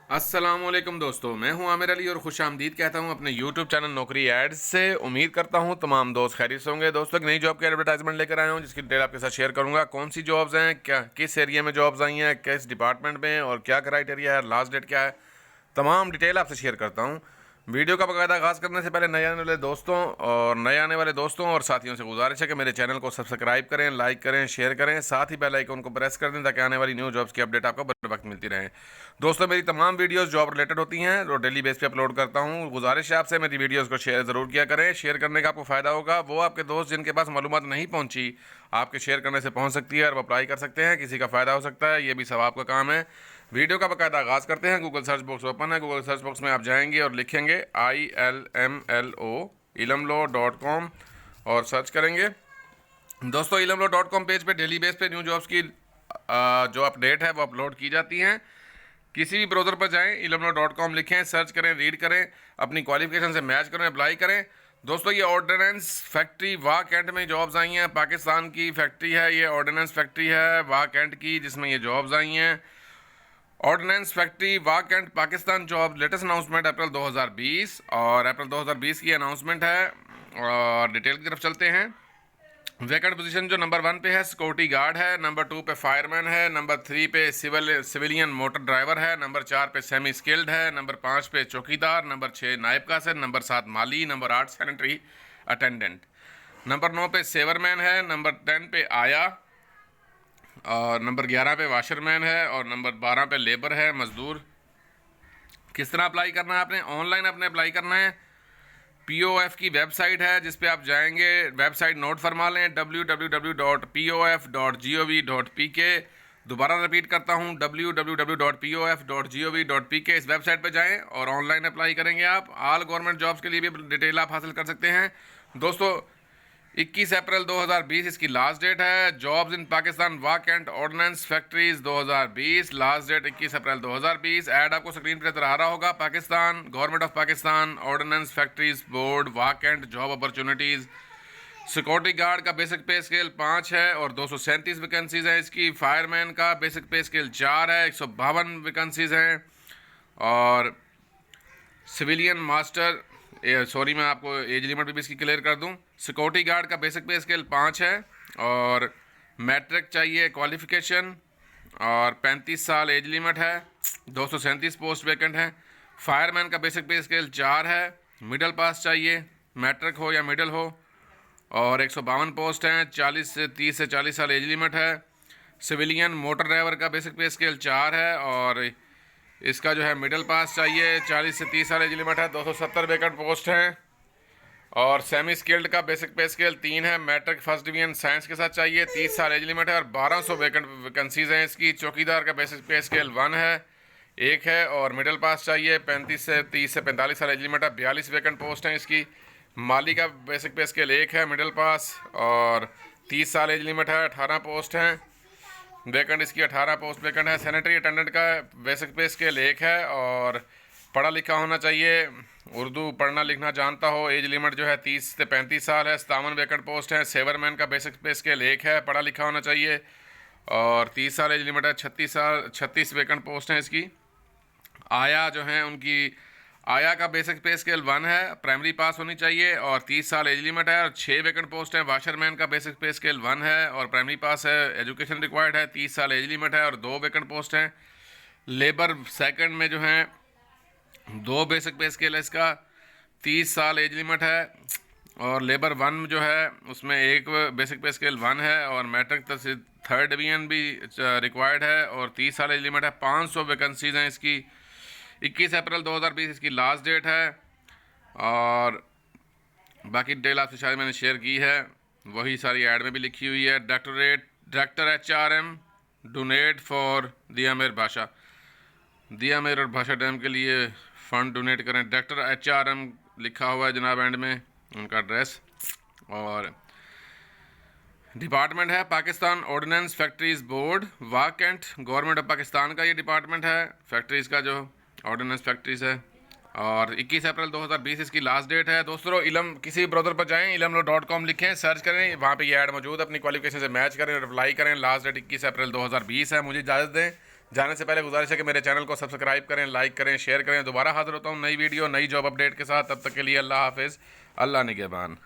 अस्सलामुअलैकुम दोस्तों, मैं हूं आमिर अली और खुश आमदीद कहता हूं अपने यूट्यूब चैनल नौकरी एड्स से। उम्मीद करता हूं तमाम दोस्त खैरियत से होंगे। दोस्तों, एक नई जॉब की एडवर्टाइजमेंट लेकर आया हूं जिसकी डिटेल आपके साथ शेयर करूंगा। कौन सी जॉब्स हैं, क्या किस एरिया में जॉब्स आई हैं, किस डिपार्टमेंट में और क्या क्राइटेरिया है, लास्ट डेट क्या है, तमाम डिटेल आपसे शेयर करता हूं। वीडियो का बाकायदा आगाज़ करने से पहले नए आने वाले दोस्तों और साथियों से गुजारिश है कि मेरे चैनल को सब्सक्राइब करें, लाइक करें, शेयर करें, साथ ही बेल आइकन को प्रेस कर दें ताकि आने वाली न्यू जॉब्स की अपडेट आपको बर वक्त मिलती रहे। दोस्तों, मेरी तमाम वीडियोस जॉब रिलेटेड होती हैं और डेली बेस पे अपलोड करता हूं। गुजारिश है आपसे मेरी वीडियोस को शेयर ज़रूर किया करें। शेयर करने का आपको फ़ायदा होगा। वो आपके दोस्त जिनके पास मालूमात नहीं पहुंची, आपके शेयर करने से पहुंच सकती है और वो अप्लाई कर सकते हैं। किसी का फ़ायदा हो सकता है, ये भी सब आपका काम है। वीडियो का बाकायदा आगाज़ करते हैं। गूगल सर्च बॉक्स ओपन है। गूगल सर्च बॉक्स में आप जाएंगे और लिखेंगे ilmlo.com और सर्च करेंगे। दोस्तों, ilmlo.com पेज पे डेली बेस पे न्यू जॉब्स की जो अपडेट है वो अपलोड की जाती हैं। किसी भी ब्राउज़र पर जाएं, ilmlo.com लिखें, सर्च करें, रीड करें, अपनी क्वालिफिकेशन से मैच करें, अप्लाई करें। दोस्तों, ये ऑर्डिनेंस फैक्ट्री वाह कैंट में जॉब्स आई हैं। पाकिस्तान की फैक्ट्री है ये, ऑर्डिनेंस फैक्ट्री है वाह कैंट की, जिसमें ये जॉब्स आई हैं। Ordnance factory Wah Cantt Pakistan job, latest announcement April 2020 और अप्रैल 2020 की अनाउंसमेंट है। और डिटेल की तरफ चलते हैं। वैकेंट पोजीशन जो नंबर 1 पे है सिक्योरिटी गार्ड है, नंबर 2 पे फायरमैन है, नंबर 3 पे सिविलियन मोटर ड्राइवर है, नंबर 4 पे सेमी स्किल्ड है, नंबर 5 पे चौकीदार, नंबर 6 नायब कासर, नंबर 7 माली, नंबर 8 सैनिटरी अटेंडेंट, नंबर 9 पे सेवरमैन है, नंबर 10 पे आया और नंबर 11 पे वाशरमैन है और नंबर 12 पे लेबर है, मज़दूर। किस तरह अप्लाई करना है आपने? ऑनलाइन आपने अप्लाई करना है। POF की वेबसाइट है जिस पे आप जाएंगे, वेबसाइट नोट फरमा लें, www.pof.gov.pk। दोबारा रिपीट करता हूँ, www.pof.gov.pk। इस वेबसाइट पे जाएं और ऑनलाइन अप्लाई करेंगे आप। ऑल गवर्नमेंट जॉब्स के लिए भी डिटेल आप हासिल कर सकते हैं। दोस्तों, 21 अप्रैल 2020 इसकी लास्ट डेट है। Jobs in Pakistan Wah Cantt ordnance factories 2020, last date 21 April 2020। Ad आपको स्क्रीन पर नजर आ रहा होगा। Pakistan government of Pakistan ordnance factories board Wah Cantt job opportunities. Security guard का बेसिक पे स्केल 5 है और 237 वैकेंसीज हैं इसकी। फायरमैन का बेसिक पे स्केल 4 है, 152 वैकेंसीज हैं। और सिविलियन मास्टर मैं आपको एज लिमिट भी इसकी क्लियर कर दूं। सिक्योरिटी गार्ड का बेसिक पे स्केल 5 है और मैट्रिक चाहिए क्वालिफिकेशन और 35 साल एज लिमिट है। 237 पोस्ट वैकेंट हैं। फायरमैन का बेसिक पे स्केल 4 है, मिडल पास चाहिए, मैट्रिक हो या मिडल हो, और 152 पोस्ट हैं। 30 से 40 साल एज लिमिट है। सिविलियन मोटर ड्राइवर का बेसिक पे स्केल 4 है और इसका जो है मिडिल पास चाहिए। 40 से 30 साल एज लिमिट है। 270 वैकेंट पोस्ट हैं। और सेमी स्किल्ड का बेसिक पे स्केल 3 है, मैट्रिक फर्स्ट डिवीजन साइंस के साथ चाहिए। 30 साल एज लिमिट है और 1200 वैकेंसीज हैं इसकी। चौकीदार का बेसिक पे स्केल 1 है, 1 है और मिडिल पास चाहिए। 35 से 30 से 45 साल एज लिमिट है। 42 वैकेंट पोस्ट हैं इसकी। माली का बेसिक पे स्केल 1 है, मिडिल पास और 30 साल एज लिमिट है। 18 पोस्ट हैं वैकेंट इसकी, 18 पोस्ट वैकेंट है। सैनिटरी अटेंडेंट का बेसिक पे स्केल 1 है और पढ़ा लिखा होना चाहिए, उर्दू पढ़ना लिखना जानता हो। एज लिमिट जो है 30 से 35 साल है। 57 वैकेंट पोस्ट है। सेवरमैन का बेसिक पे स्केल 1 है, पढ़ा लिखा होना चाहिए और 30 साल एज लिमिट है। 36 वैकेंट पोस्ट हैं इसकी। आया जो है उनकी, आया का बेसिक पे स्केल 1 है, प्राइमरी पास होनी चाहिए और 30 साल एज लिमिट है और 6 वैकेंट पोस्ट हैं। वाशरमैन का बेसिक पे स्केल 1 है और प्राइमरी पास है, एजुकेशन रिक्वायर्ड है। 30 साल एज लिमिट है और 2 वैकेंट पोस्ट हैं। लेबर सेकंड में जो है 2 बेसिक पे स्केल है इसका, 30 साल एज लिमिट है। और लेबर 1 जो है उसमें 1 बेसिक पे स्केल 1 है और मैट्रिक थर्ड डिवीजन भी रिक्वायर्ड है और 30 साल एज लिमिट है। 500 वैकेंसीज हैं इसकी। 21 अप्रैल 2020 इसकी लास्ट डेट है और बाकी डिटेल आपसे शायद मैंने शेयर की है, वही सारी ऐड में भी लिखी हुई है। डायरेक्टर HRM डोनेट फॉर दिया मेर भाषा डैम के लिए फ़ंड डोनेट करें। डायरेक्टर HRM लिखा हुआ है जनाब एंड में उनका एड्रेस। और डिपार्टमेंट है Pakistan ordnance factories board Wah cantt, government of Pakistan का ये डिपार्टमेंट है फैक्ट्रीज़ का, जो ऑर्डिनेंस फैक्ट्रीज़ है। और 21 अप्रैल 2020 इसकी लास्ट डेट है। दोस्तों, किसी ब्राउज़र पर जाएं, ilmlo.com लिखें, सर्च करें, वहाँ पे ये ऐड मौजूद, अपनी क्वालिफिकेशन से मैच करें और अप्लाई करें। लास्ट डेट 21 अप्रैल 2020 है। मुझे इजाज़त दें। जाने से पहले गुजारिश है कि मेरे चैनल को सब्सक्राइब करें, लाइक करें, शेयर करें। दोबारा हाजिर होता हूँ नई वीडियो, नई जॉब अपडेट के साथ। तब तक के लिए अल्लाह हाफिज़, अल्लाह निगहबान।